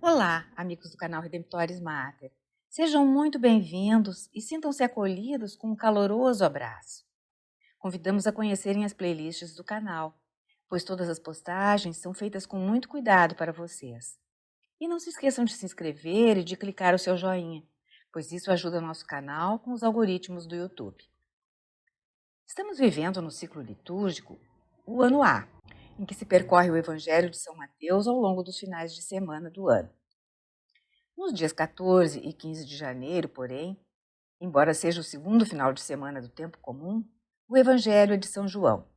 Olá, amigos do canal Redemptoris Mater. Sejam muito bem-vindos e sintam-se acolhidos com um caloroso abraço. Convidamos a conhecerem as playlists do canal, pois todas as postagens são feitas com muito cuidado para vocês. E não se esqueçam de se inscrever e de clicar o seu joinha, pois isso ajuda o nosso canal com os algoritmos do YouTube. Estamos vivendo no ciclo litúrgico o ano A, em que se percorre o Evangelho de São Mateus ao longo dos finais de semana do ano. Nos dias 14 e 15 de janeiro, porém, embora seja o segundo final de semana do tempo comum, o Evangelho é de São João.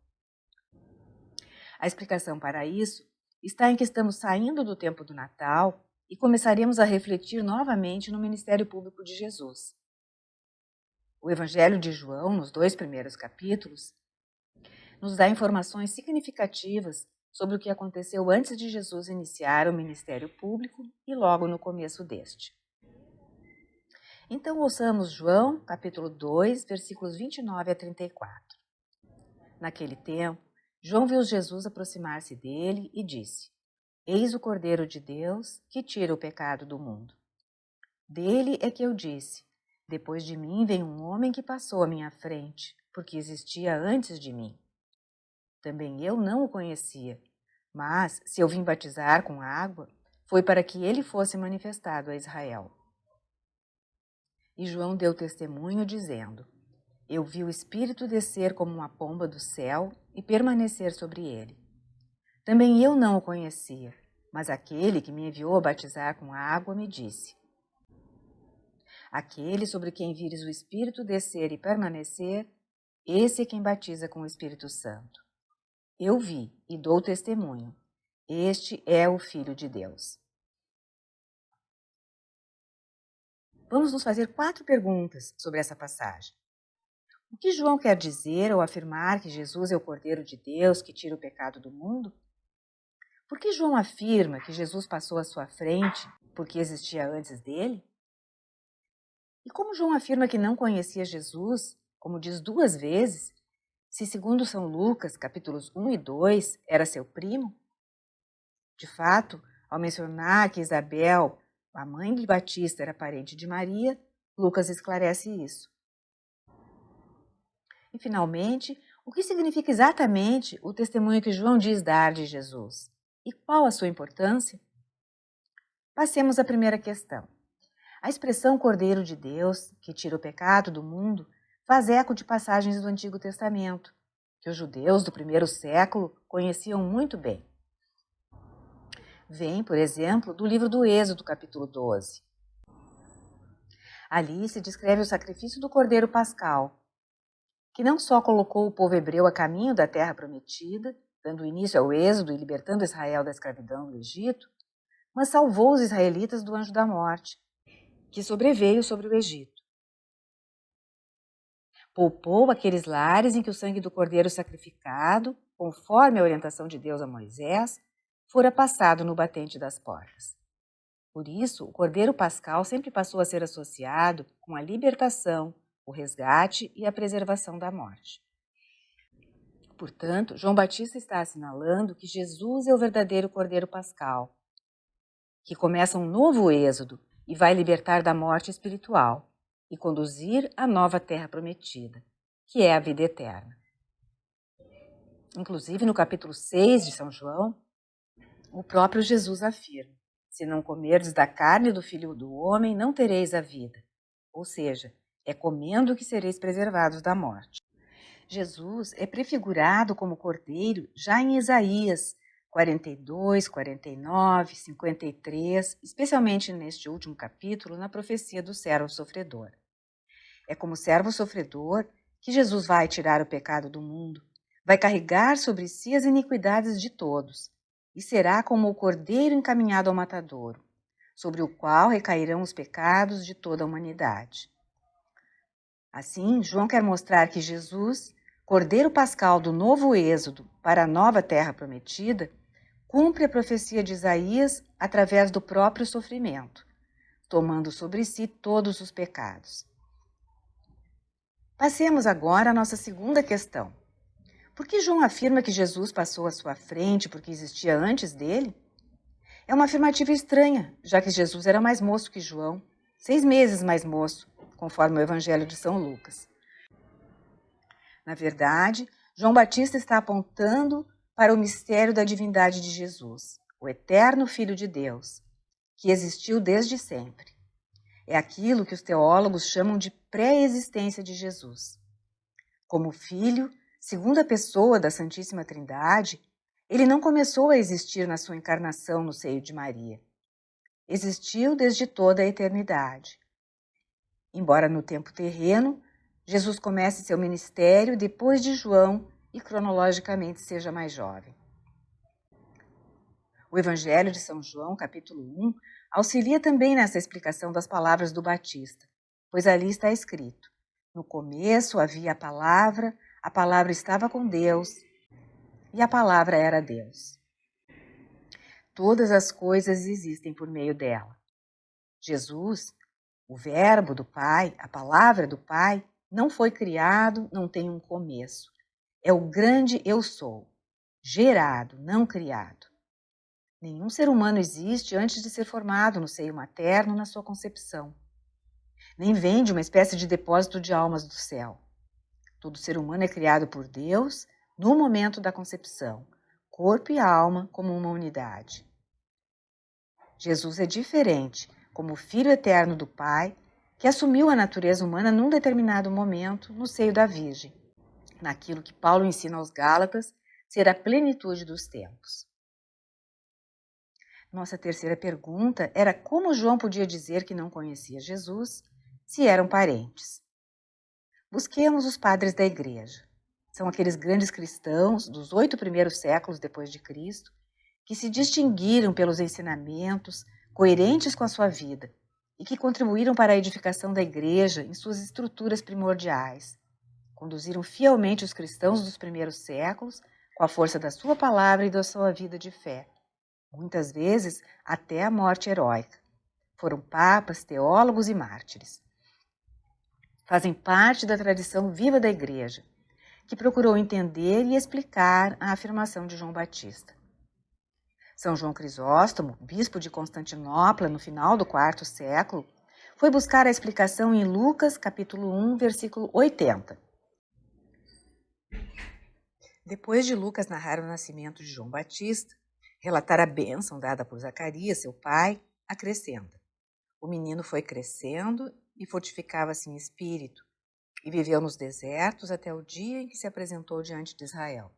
A explicação para isso está em que estamos saindo do tempo do Natal e começaremos a refletir novamente no ministério público de Jesus. O Evangelho de João, nos 2 primeiros capítulos, nos dá informações significativas sobre o que aconteceu antes de Jesus iniciar o ministério público e logo no começo deste. Então, ouçamos João, capítulo 2, versículos 29 a 34. Naquele tempo, João viu Jesus aproximar-se dele e disse: Eis o Cordeiro de Deus que tira o pecado do mundo. Dele é que eu disse: Depois de mim vem um homem que passou à minha frente, porque existia antes de mim. Também eu não o conhecia, mas, se eu vim batizar com água, foi para que ele fosse manifestado a Israel. E João deu testemunho, dizendo: Eu vi o Espírito descer como uma pomba do céu e permanecer sobre ele. Também eu não o conhecia, mas aquele que me enviou a batizar com água me disse: Aquele sobre quem vires o Espírito descer e permanecer, esse é quem batiza com o Espírito Santo. Eu vi e dou testemunho. Este é o Filho de Deus. Vamos nos fazer 4 perguntas sobre essa passagem. O que João quer dizer ao afirmar que Jesus é o Cordeiro de Deus que tira o pecado do mundo? Por que João afirma que Jesus passou à sua frente porque existia antes dele? E como João afirma que não conhecia Jesus, como diz 2 vezes, se segundo São Lucas, capítulos 1 e 2, era seu primo? De fato, ao mencionar que Isabel, a mãe de Batista, era parente de Maria, Lucas esclarece isso. E, finalmente, o que significa exatamente o testemunho que João diz dar de Jesus? E qual a sua importância? Passemos à primeira questão. A expressão Cordeiro de Deus, que tira o pecado do mundo, faz eco de passagens do Antigo Testamento, que os judeus do primeiro século conheciam muito bem. Vem, por exemplo, do livro do Êxodo, capítulo 12. Ali se descreve o sacrifício do Cordeiro Pascal, que não só colocou o povo hebreu a caminho da terra prometida, dando início ao êxodo e libertando Israel da escravidão do Egito, mas salvou os israelitas do anjo da morte, que sobreveio sobre o Egito. Poupou aqueles lares em que o sangue do cordeiro sacrificado, conforme a orientação de Deus a Moisés, fora passado no batente das portas. Por isso, o Cordeiro Pascal sempre passou a ser associado com a libertação, o resgate e a preservação da morte. Portanto, João Batista está assinalando que Jesus é o verdadeiro Cordeiro Pascal, que começa um novo êxodo e vai libertar da morte espiritual e conduzir à nova terra prometida, que é a vida eterna. Inclusive, no capítulo 6 de São João, o próprio Jesus afirma: se não comerdes da carne do Filho do Homem, não tereis a vida. Ou seja, é comendo que sereis preservados da morte. Jesus é prefigurado como cordeiro já em Isaías 42, 49, 53, especialmente neste último capítulo, na profecia do servo sofredor. É como servo sofredor que Jesus vai tirar o pecado do mundo, vai carregar sobre si as iniquidades de todos, e será como o cordeiro encaminhado ao matadouro, sobre o qual recairão os pecados de toda a humanidade. Assim, João quer mostrar que Jesus, Cordeiro Pascal do novo êxodo para a nova terra prometida, cumpre a profecia de Isaías através do próprio sofrimento, tomando sobre si todos os pecados. Passemos agora à nossa segunda questão. Por que João afirma que Jesus passou à sua frente porque existia antes dele? É uma afirmativa estranha, já que Jesus era mais moço que João, 6 meses mais moço, conforme o Evangelho de São Lucas. Na verdade, João Batista está apontando para o mistério da divindade de Jesus, o eterno Filho de Deus, que existiu desde sempre. É aquilo que os teólogos chamam de pré-existência de Jesus. Como Filho, segunda pessoa da Santíssima Trindade, ele não começou a existir na sua encarnação no seio de Maria. Existiu desde toda a eternidade. Embora no tempo terreno, Jesus comece seu ministério depois de João e cronologicamente seja mais jovem. O Evangelho de São João, capítulo 1, auxilia também nessa explicação das palavras do Batista, pois ali está escrito: no começo havia a palavra estava com Deus e a palavra era Deus. Todas as coisas existem por meio dela. Jesus, o Verbo do Pai, a palavra do Pai, não foi criado, não tem um começo. É o grande eu sou, gerado, não criado. Nenhum ser humano existe antes de ser formado no seio materno na sua concepção. Nem vem de uma espécie de depósito de almas do céu. Todo ser humano é criado por Deus no momento da concepção, corpo e alma como uma unidade. Jesus é diferente, como o Filho eterno do Pai, que assumiu a natureza humana num determinado momento no seio da Virgem, naquilo que Paulo ensina aos Gálatas ser a plenitude dos tempos. Nossa terceira pergunta era como João podia dizer que não conhecia Jesus se eram parentes. Busquemos os padres da Igreja. São aqueles grandes cristãos dos 8 primeiros séculos depois de Cristo que se distinguiram pelos ensinamentos coerentes com a sua vida e que contribuíram para a edificação da Igreja em suas estruturas primordiais. Conduziram fielmente os cristãos dos primeiros séculos com a força da sua palavra e da sua vida de fé, muitas vezes até a morte heróica. Foram papas, teólogos e mártires. Fazem parte da tradição viva da Igreja, que procurou entender e explicar a afirmação de João Batista. São João Crisóstomo, bispo de Constantinopla no final do IV século, foi buscar a explicação em Lucas, capítulo 1, versículo 80. Depois de Lucas narrar o nascimento de João Batista, relatar a bênção dada por Zacarias, seu pai, acrescenta: o menino foi crescendo e fortificava-se em espírito, e viveu nos desertos até o dia em que se apresentou diante de Israel.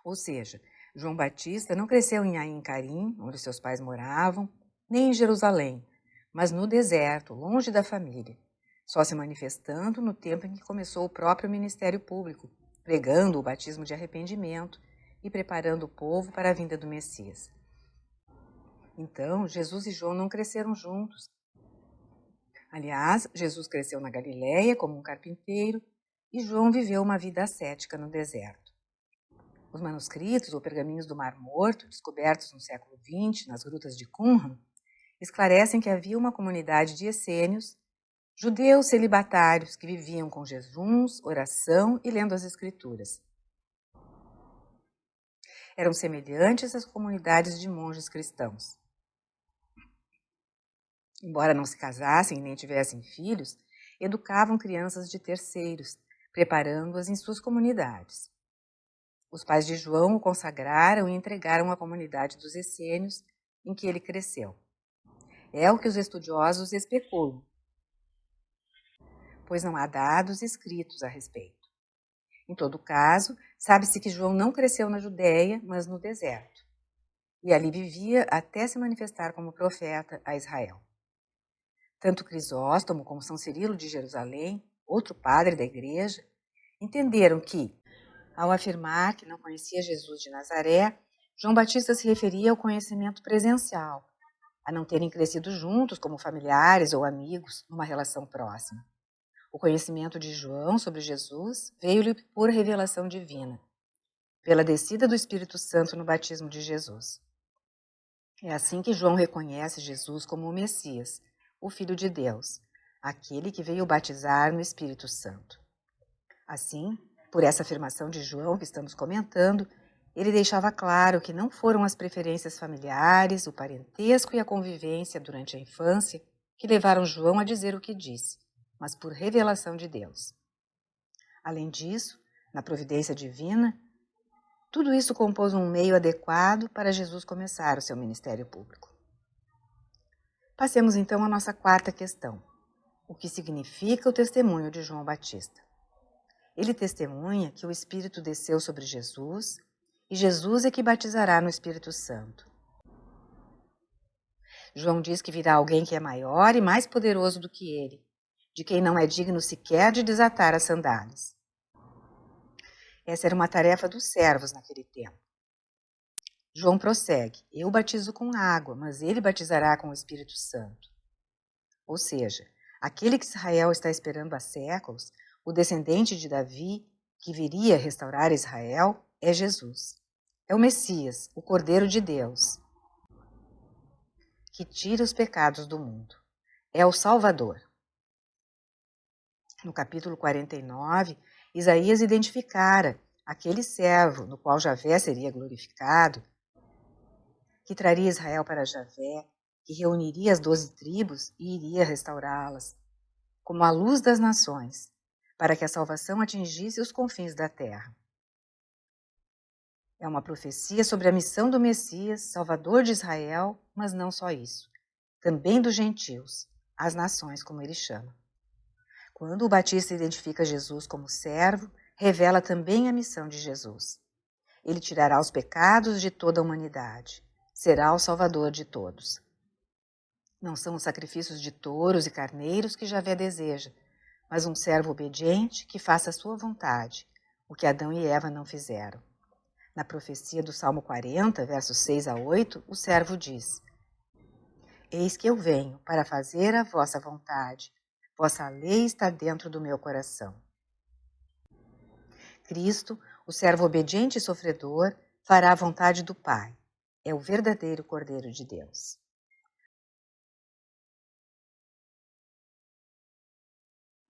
Ou seja, João Batista não cresceu em Ain Carim, onde seus pais moravam, nem em Jerusalém, mas no deserto, longe da família, só se manifestando no tempo em que começou o próprio ministério público, pregando o batismo de arrependimento e preparando o povo para a vinda do Messias. Então, Jesus e João não cresceram juntos. Aliás, Jesus cresceu na Galileia como um carpinteiro e João viveu uma vida ascética no deserto. Os manuscritos ou pergaminhos do Mar Morto, descobertos no século XX nas grutas de Qumran, esclarecem que havia uma comunidade de essênios, judeus celibatários que viviam com jejuns, oração e lendo as Escrituras. Eram semelhantes às comunidades de monges cristãos. Embora não se casassem nem tivessem filhos, educavam crianças de terceiros, preparando-as em suas comunidades. Os pais de João o consagraram e entregaram à comunidade dos essênios em que ele cresceu. É o que os estudiosos especulam, pois não há dados escritos a respeito. Em todo caso, sabe-se que João não cresceu na Judéia, mas no deserto, e ali vivia até se manifestar como profeta a Israel. Tanto Crisóstomo como São Cirilo de Jerusalém, outro padre da Igreja, entenderam que, ao afirmar que não conhecia Jesus de Nazaré, João Batista se referia ao conhecimento presencial, a não terem crescido juntos como familiares ou amigos numa relação próxima. O conhecimento de João sobre Jesus veio-lhe por revelação divina, pela descida do Espírito Santo no batismo de Jesus. É assim que João reconhece Jesus como o Messias, o Filho de Deus, aquele que veio batizar no Espírito Santo. Assim, por essa afirmação de João que estamos comentando, ele deixava claro que não foram as preferências familiares, o parentesco e a convivência durante a infância que levaram João a dizer o que disse, mas por revelação de Deus. Além disso, na providência divina, tudo isso compôs um meio adequado para Jesus começar o seu ministério público. Passemos então à nossa quarta questão. O que significa o testemunho de João Batista? Ele testemunha que o Espírito desceu sobre Jesus e Jesus é que batizará no Espírito Santo. João diz que virá alguém que é maior e mais poderoso do que ele, de quem não é digno sequer de desatar as sandálias. Essa era uma tarefa dos servos naquele tempo. João prossegue: eu batizo com água, mas ele batizará com o Espírito Santo. Ou seja, aquele que Israel está esperando há séculos, o descendente de Davi, que viria restaurar Israel, é Jesus. É o Messias, o Cordeiro de Deus, que tira os pecados do mundo. É o Salvador. No capítulo 49, Isaías identificara aquele servo no qual Javé seria glorificado, que traria Israel para Javé, que reuniria as 12 tribos e iria restaurá-las, como a luz das nações, para que a salvação atingisse os confins da terra. É uma profecia sobre a missão do Messias, Salvador de Israel, mas não só isso, também dos gentios, as nações, como ele chama. Quando o Batista identifica Jesus como servo, revela também a missão de Jesus. Ele tirará os pecados de toda a humanidade, será o Salvador de todos. Não são os sacrifícios de touros e carneiros que Javé deseja, mas um servo obediente que faça a sua vontade, o que Adão e Eva não fizeram. Na profecia do Salmo 40, versos 6 a 8, o servo diz: eis que eu venho para fazer a vossa vontade, vossa lei está dentro do meu coração. Cristo, o servo obediente e sofredor, fará a vontade do Pai. É o verdadeiro Cordeiro de Deus.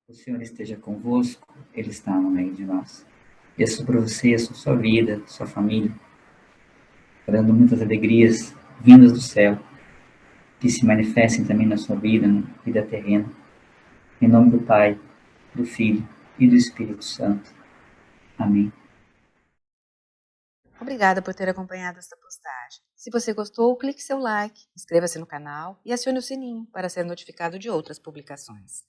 O Senhor esteja convosco, Ele está no meio de nós. Peço para você, sua vida, sua família, dando muitas alegrias vindas do céu, que se manifestem também na sua vida, na vida terrena. Em nome do Pai, do Filho e do Espírito Santo. Amém. Obrigada por ter acompanhado esta postagem. Se você gostou, clique seu like, inscreva-se no canal e acione o sininho para ser notificado de outras publicações.